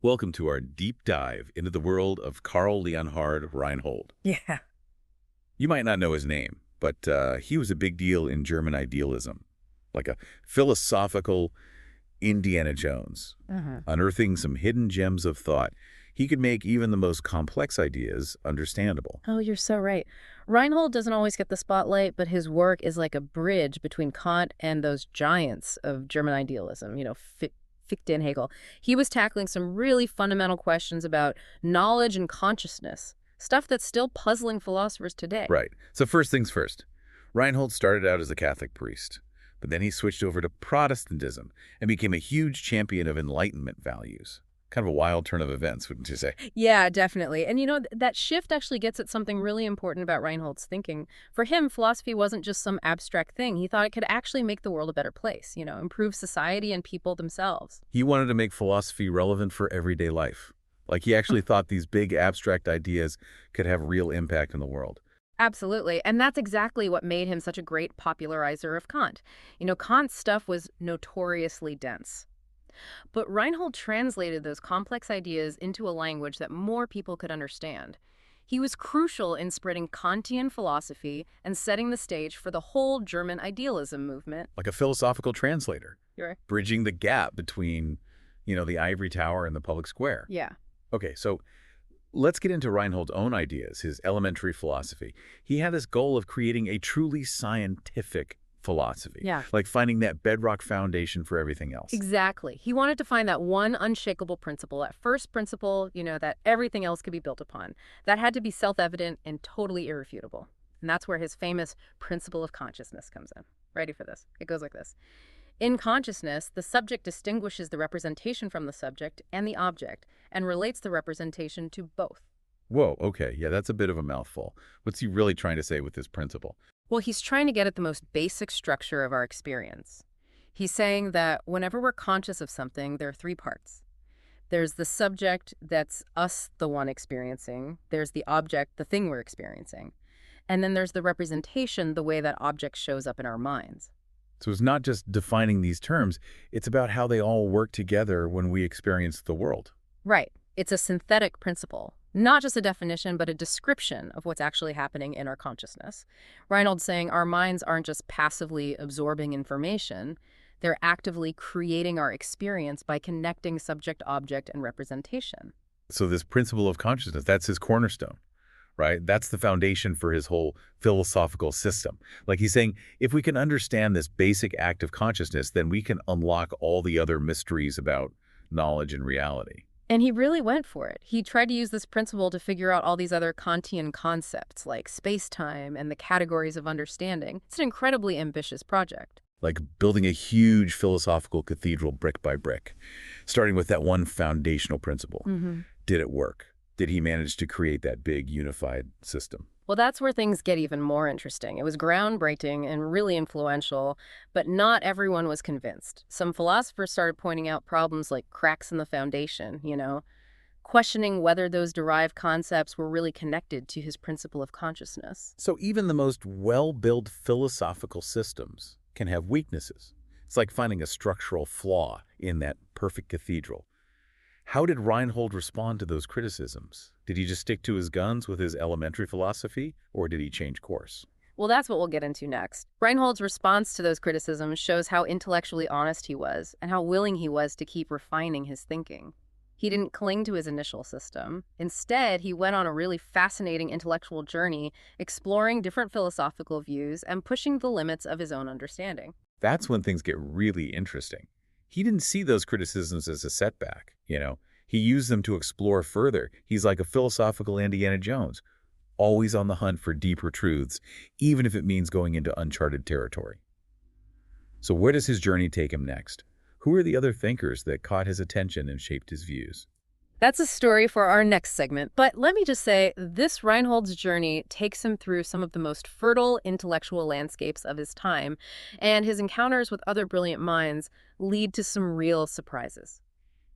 Welcome to our deep dive into the world of Karl Leonhard Reinhold. Yeah. You might not know his name, but he was a big deal in German idealism, like a philosophical Indiana Jones, Uh-huh. unearthing some hidden gems of thought. He could make even the most complex ideas understandable. Oh, you're so right. Reinhold doesn't always get the spotlight, but his work is like a bridge between Kant and those giants of German idealism, Fichte and Hegel. He was tackling some really fundamental questions about knowledge and consciousness, stuff that's still puzzling philosophers today. Right. So first things first, Reinhold started out as a Catholic priest, but then he switched over to Protestantism and became a huge champion of Enlightenment values. Kind of a wild turn of events, wouldn't you say? Yeah, definitely. And that shift actually gets at something really important about Reinhold's thinking. For him, philosophy wasn't just some abstract thing. He thought it could actually make the world a better place, improve society and people themselves. He wanted to make philosophy relevant for everyday life. Like he actually thought these big abstract ideas could have real impact in the world. Absolutely. And that's exactly what made him such a great popularizer of Kant. Kant's stuff was notoriously dense. But Reinhold translated those complex ideas into a language that more people could understand. He was crucial in spreading Kantian philosophy and setting the stage for the whole German idealism movement. Like a philosophical translator, You're right. bridging the gap between, the ivory tower and the public square. Yeah. Okay, so let's get into Reinhold's own ideas, his elementary philosophy. He had this goal of creating a truly scientific philosophy, Yeah. like finding that bedrock foundation for everything else. Exactly. He wanted to find that one unshakable principle, that first principle, that everything else could be built upon. That had to be self-evident and totally irrefutable. And that's where his famous principle of consciousness comes in. Ready for this? It goes like this. In consciousness, the subject distinguishes the representation from the subject and the object and relates the representation to both. Whoa, okay, yeah, that's a bit of a mouthful. What's he really trying to say with this principle? Well, he's trying to get at the most basic structure of our experience. He's saying that whenever we're conscious of something, there are three parts. There's the subject, that's us, the one experiencing. There's the object, the thing we're experiencing. And then there's the representation, the way that object shows up in our minds. So it's not just defining these terms, it's about how they all work together when we experience the world. Right. It's a synthetic principle, not just a definition, but a description of what's actually happening in our consciousness. Reinhold's saying our minds aren't just passively absorbing information, they're actively creating our experience by connecting subject, object, and representation. So this principle of consciousness, that's his cornerstone, right? That's the foundation for his whole philosophical system. Like he's saying, if we can understand this basic act of consciousness, then we can unlock all the other mysteries about knowledge and reality. And he really went for it. He tried to use this principle to figure out all these other Kantian concepts like space-time and the categories of understanding. It's an incredibly ambitious project. Like building a huge philosophical cathedral brick by brick, starting with that one foundational principle. Did it work? Did he manage to create that big unified system? Well, that's where things get even more interesting. It was groundbreaking and really influential, but not everyone was convinced. Some philosophers started pointing out problems like cracks in the foundation, questioning whether those derived concepts were really connected to his principle of consciousness. So even the most well-built philosophical systems can have weaknesses. It's like finding a structural flaw in that perfect cathedral. How did Reinhold respond to those criticisms? Did he just stick to his guns with his elementary philosophy, or did he change course? Well, that's what we'll get into next. Reinhold's response to those criticisms shows how intellectually honest he was and how willing he was to keep refining his thinking. He didn't cling to his initial system. Instead, he went on a really fascinating intellectual journey, exploring different philosophical views and pushing the limits of his own understanding. That's when things get really interesting. He didn't see those criticisms as a setback, He used them to explore further. He's like a philosophical Indiana Jones, always on the hunt for deeper truths, even if it means going into uncharted territory. So where does his journey take him next? Who are the other thinkers that caught his attention and shaped his views? That's a story for our next segment, but let me just say, this Reinhold's journey takes him through some of the most fertile intellectual landscapes of his time, and his encounters with other brilliant minds lead to some real surprises.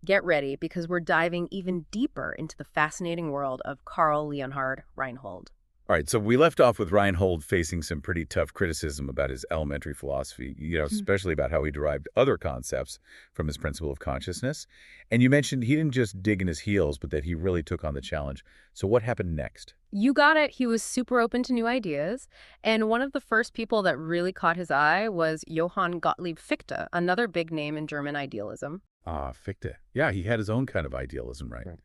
Get ready, because we're diving even deeper into the fascinating world of Karl Leonhard Reinhold. All right, so we left off with Reinhold facing some pretty tough criticism about his elementary philosophy, especially about how he derived other concepts from his principle of consciousness. And you mentioned he didn't just dig in his heels, but that he really took on the challenge. So what happened next? You got it. He was super open to new ideas. And one of the first people that really caught his eye was Johann Gottlieb Fichte, another big name in German idealism. Ah, Fichte. Yeah, he had his own kind of idealism, right? Right.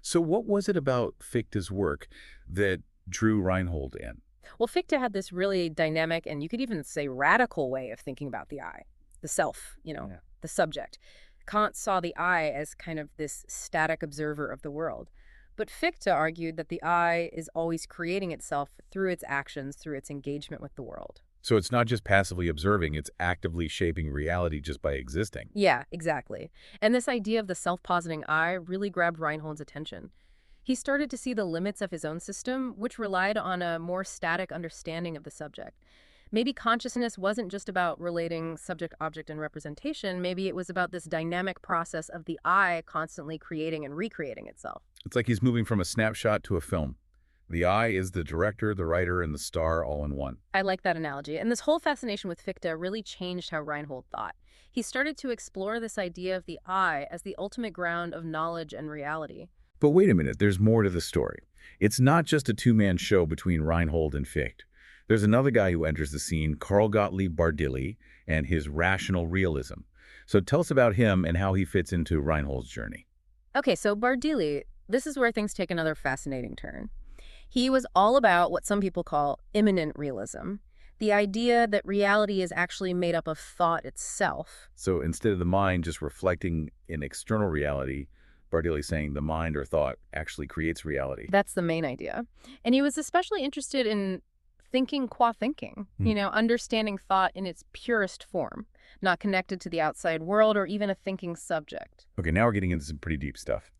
So what was it about Fichte's work that drew Reinhold in? Well, Fichte had this really dynamic and you could even say radical way of thinking about the I, the self, Yeah. the subject. Kant saw the I as kind of this static observer of the world. But Fichte argued that the I is always creating itself through its actions, through its engagement with the world. So it's not just passively observing, it's actively shaping reality just by existing. Yeah, exactly. And this idea of the self-positing I really grabbed Reinhold's attention. He started to see the limits of his own system, which relied on a more static understanding of the subject. Maybe consciousness wasn't just about relating subject, object, and representation. Maybe it was about this dynamic process of the I constantly creating and recreating itself. It's like he's moving from a snapshot to a film. The I is the director, the writer, and the star all in one. I like that analogy. And this whole fascination with Fichte really changed how Reinhold thought. He started to explore this idea of the I as the ultimate ground of knowledge and reality. But wait a minute, there's more to the story. It's not just a two-man show between Reinhold and Fichte. There's another guy who enters the scene, Karl Gottlieb Bardili, and his rational realism. So tell us about him and how he fits into Reinhold's journey. Okay, so Bardili, this is where things take another fascinating turn. He was all about what some people call immanent realism, the idea that reality is actually made up of thought itself. So instead of the mind just reflecting in external reality, Bardili saying the mind or thought actually creates reality. That's the main idea. And he was especially interested in thinking qua thinking, understanding thought in its purest form, not connected to the outside world or even a thinking subject. Okay, now we're getting into some pretty deep stuff.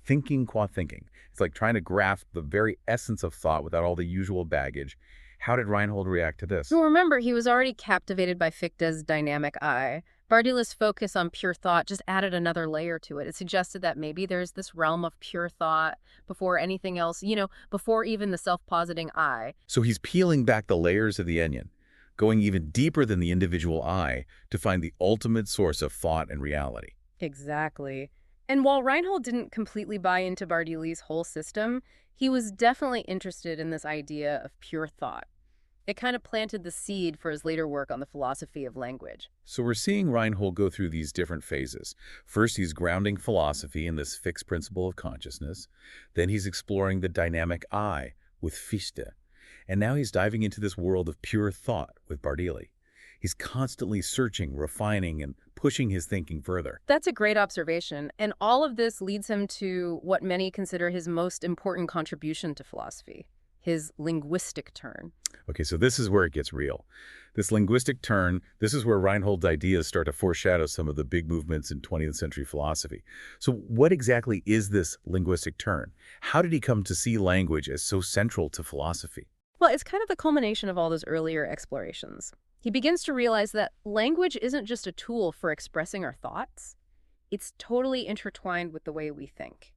Thinking qua thinking. It's like trying to grasp the very essence of thought without all the usual baggage. How did Reinhold react to this? Well, remember, he was already captivated by Fichte's dynamic I. Bardili's focus on pure thought just added another layer to it. It suggested that maybe there's this realm of pure thought before anything else, before even the self-positing I. So he's peeling back the layers of the onion, going even deeper than the individual I to find the ultimate source of thought and reality. Exactly. And while Reinhold didn't completely buy into Bardili's whole system, he was definitely interested in this idea of pure thought. It kind of planted the seed for his later work on the philosophy of language. So we're seeing Reinhold go through these different phases. First, he's grounding philosophy in this fixed principle of consciousness. Then he's exploring the dynamic I with Fichte. And now he's diving into this world of pure thought with Bardili. He's constantly searching, refining, and pushing his thinking further. That's a great observation. And all of this leads him to what many consider his most important contribution to philosophy, his linguistic turn. Okay, so this is where it gets real. This linguistic turn, this is where Reinhold's ideas start to foreshadow some of the big movements in 20th century philosophy. So what exactly is this linguistic turn? How did he come to see language as so central to philosophy? Well, it's kind of the culmination of all those earlier explorations. He begins to realize that language isn't just a tool for expressing our thoughts. It's totally intertwined with the way we think.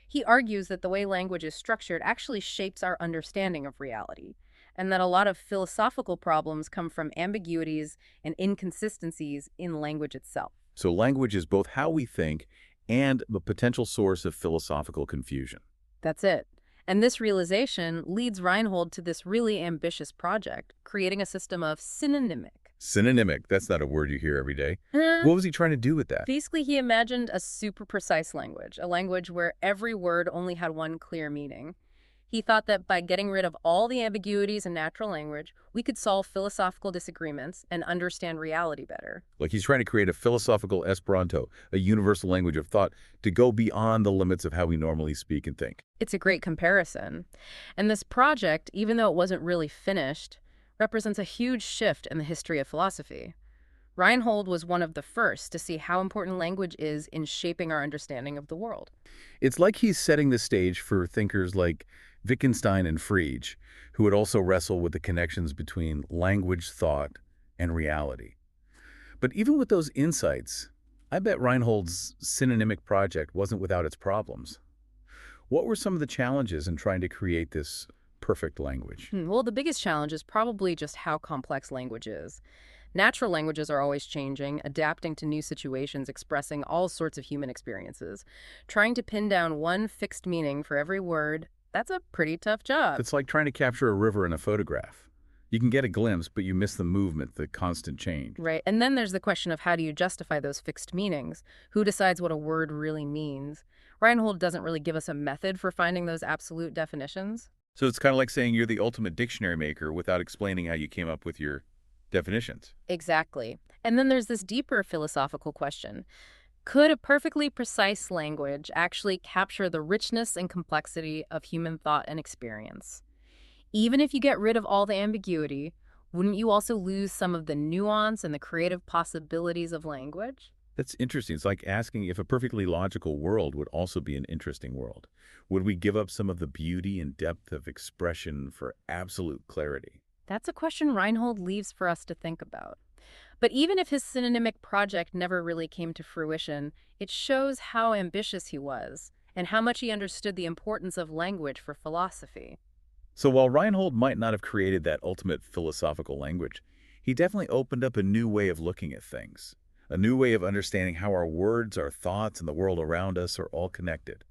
He argues that the way language is structured actually shapes our understanding of reality, and that a lot of philosophical problems come from ambiguities and inconsistencies in language itself. So language is both how we think and the potential source of philosophical confusion. That's it. And this realization leads Reinhold to this really ambitious project, creating a system of synonymic. Synonymic, that's not a word you hear every day. What was he trying to do with that? Basically, he imagined a super precise language, a language where every word only had one clear meaning. He thought that by getting rid of all the ambiguities in natural language, we could solve philosophical disagreements and understand reality better. Like he's trying to create a philosophical Esperanto, a universal language of thought, to go beyond the limits of how we normally speak and think. It's a great comparison. And this project, even though it wasn't really finished, represents a huge shift in the history of philosophy. Reinhold was one of the first to see how important language is in shaping our understanding of the world. It's like he's setting the stage for thinkers like Wittgenstein and Frege, who would also wrestle with the connections between language, thought, and reality. But even with those insights, I bet Reinhold's synonymic project wasn't without its problems. What were some of the challenges in trying to create this perfect language? Well, the biggest challenge is probably just how complex language is. Natural languages are always changing, adapting to new situations, expressing all sorts of human experiences. Trying to pin down one fixed meaning for every word, that's a pretty tough job. It's like trying to capture a river in a photograph. You can get a glimpse, but you miss the movement, the constant change. Right. And then there's the question of how do you justify those fixed meanings? Who decides what a word really means? Reinhold doesn't really give us a method for finding those absolute definitions. So it's kind of like saying you're the ultimate dictionary maker without explaining how you came up with your definitions. Exactly. And then there's this deeper philosophical question. Could a perfectly precise language actually capture the richness and complexity of human thought and experience? Even if you get rid of all the ambiguity, wouldn't you also lose some of the nuance and the creative possibilities of language? That's interesting. It's like asking if a perfectly logical world would also be an interesting world. Would we give up some of the beauty and depth of expression for absolute clarity? That's a question Reinhold leaves for us to think about. But even if his synonymic project never really came to fruition, it shows how ambitious he was and how much he understood the importance of language for philosophy. So while Reinhold might not have created that ultimate philosophical language, he definitely opened up a new way of looking at things, a new way of understanding how our words, our thoughts, and the world around us are all connected.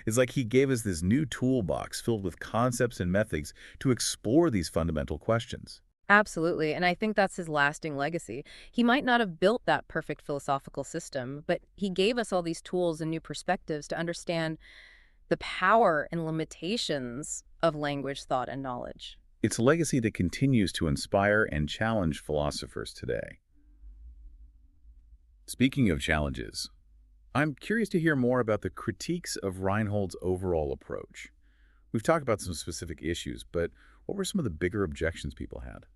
It's like he gave us this new toolbox filled with concepts and methods to explore these fundamental questions. Absolutely, and I think that's his lasting legacy. He might not have built that perfect philosophical system, but he gave us all these tools and new perspectives to understand the power and limitations of language, thought, and knowledge. It's a legacy that continues to inspire and challenge philosophers today. Speaking of challenges, I'm curious to hear more about the critiques of Reinhold's overall approach. We've talked about some specific issues, but what were some of the bigger objections people had?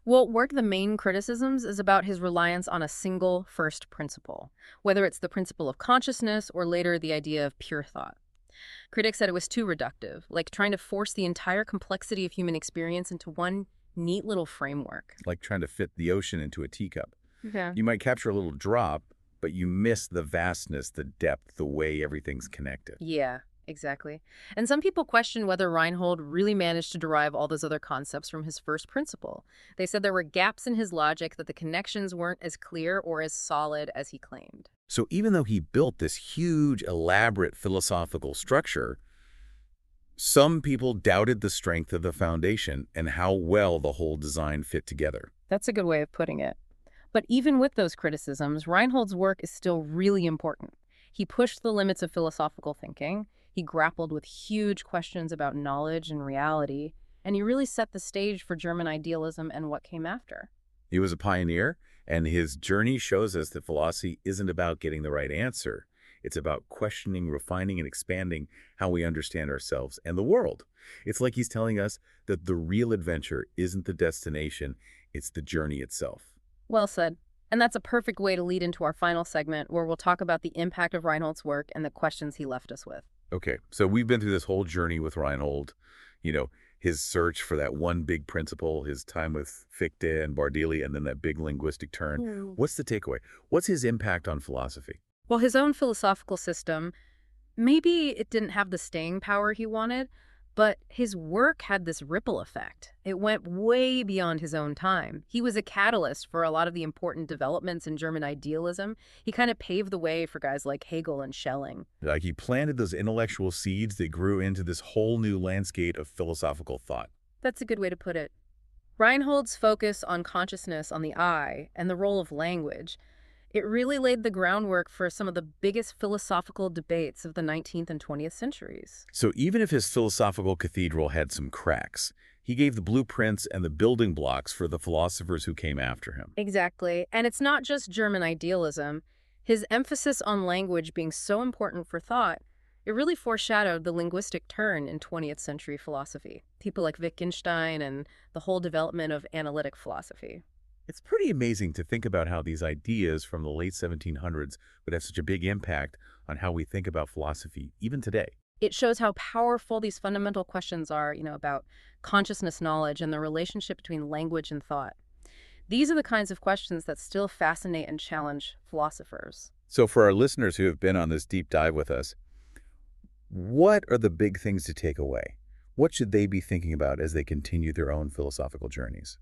Well, one of the main criticisms is about his reliance on a single first principle, whether it's the principle of consciousness or later the idea of pure thought. Critics said it was too reductive, like trying to force the entire complexity of human experience into one neat little framework. Like trying to fit the ocean into a teacup. Yeah. You might capture a little drop, but you miss the vastness, the depth, the way everything's connected. Yeah, exactly. And some people question whether Reinhold really managed to derive all those other concepts from his first principle. They said there were gaps in his logic, that the connections weren't as clear or as solid as he claimed. So even though he built this huge, elaborate philosophical structure, some people doubted the strength of the foundation and how well the whole design fit together. That's a good way of putting it. But even with those criticisms, Reinhold's work is still really important. He pushed the limits of philosophical thinking, he grappled with huge questions about knowledge and reality, and he really set the stage for German idealism and what came after. He was a pioneer, and his journey shows us that philosophy isn't about getting the right answer. It's about questioning, refining, and expanding how we understand ourselves and the world. It's like he's telling us that the real adventure isn't the destination, it's the journey itself. Well said. And that's a perfect way to lead into our final segment, where we'll talk about the impact of Reinhold's work and the questions he left us with. Okay, so we've been through this whole journey with Reinhold, his search for that one big principle, his time with Fichte and Bardelli, and then that big linguistic turn. What's the takeaway? What's his impact on philosophy? Well, his own philosophical system, maybe it didn't have the staying power he wanted, but his work had this ripple effect. It went way beyond his own time. He was a catalyst for a lot of the important developments in German idealism. He kind of paved the way for guys like Hegel and Schelling. Like he planted those intellectual seeds that grew into this whole new landscape of philosophical thought. That's a good way to put it. Reinhold's focus on consciousness, on the I, and the role of language, it really laid the groundwork for some of the biggest philosophical debates of the 19th and 20th centuries. So even if his philosophical cathedral had some cracks, he gave the blueprints and the building blocks for the philosophers who came after him. Exactly. And it's not just German idealism. His emphasis on language being so important for thought, it really foreshadowed the linguistic turn in 20th century philosophy. People like Wittgenstein and the whole development of analytic philosophy. It's pretty amazing to think about how these ideas from the late 1700s would have such a big impact on how we think about philosophy, even today. It shows how powerful these fundamental questions are, about consciousness, knowledge, and the relationship between language and thought. These are the kinds of questions that still fascinate and challenge philosophers. So for our listeners who have been on this deep dive with us, what are the big things to take away? What should they be thinking about as they continue their own philosophical journeys?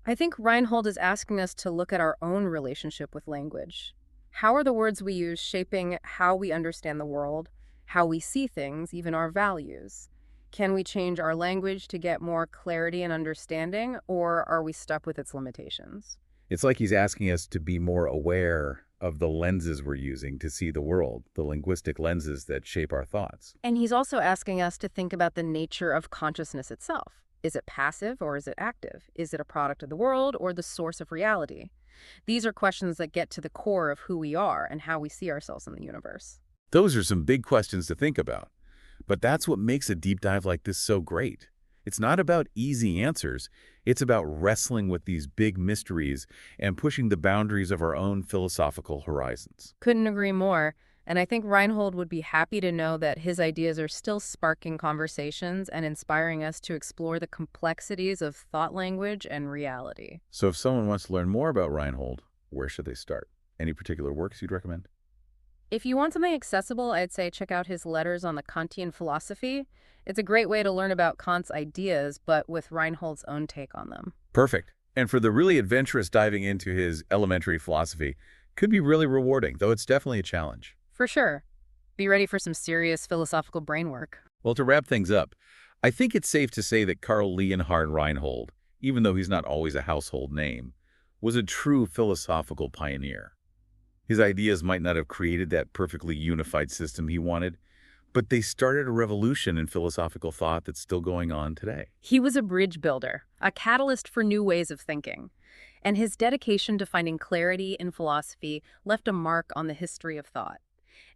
I think Reinhold is asking us to look at our own relationship with language. How are the words we use shaping how we understand the world, how we see things, even our values? Can we change our language to get more clarity and understanding, or are we stuck with its limitations? It's like he's asking us to be more aware of the lenses we're using to see the world, the linguistic lenses that shape our thoughts. And he's also asking us to think about the nature of consciousness itself. Is it passive or is it active? Is it a product of the world or the source of reality? These are questions that get to the core of who we are and how we see ourselves in the universe. Those are some big questions to think about. But that's what makes a deep dive like this so great. It's not about easy answers. It's about wrestling with these big mysteries and pushing the boundaries of our own philosophical horizons. Couldn't agree more. And I think Reinhold would be happy to know that his ideas are still sparking conversations and inspiring us to explore the complexities of thought language and reality. So if someone wants to learn more about Reinhold, where should they start? Any particular works you'd recommend? If you want something accessible, I'd say check out his letters on the Kantian philosophy. It's a great way to learn about Kant's ideas, but with Reinhold's own take on them. Perfect. And for the really adventurous, diving into his elementary philosophy could be really rewarding, though it's definitely a challenge. For sure. Be ready for some serious philosophical brain work. Well, to wrap things up, I think it's safe to say that Karl Leonhard Reinhold, even though he's not always a household name, was a true philosophical pioneer. His ideas might not have created that perfectly unified system he wanted, but they started a revolution in philosophical thought that's still going on today. He was a bridge builder, a catalyst for new ways of thinking. And his dedication to finding clarity in philosophy left a mark on the history of thought.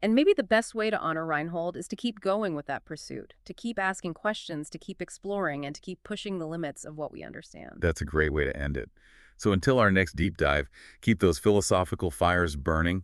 And maybe the best way to honor Reinhold is to keep going with that pursuit, to keep asking questions, to keep exploring, and to keep pushing the limits of what we understand. That's a great way to end it. So until our next deep dive, keep those philosophical fires burning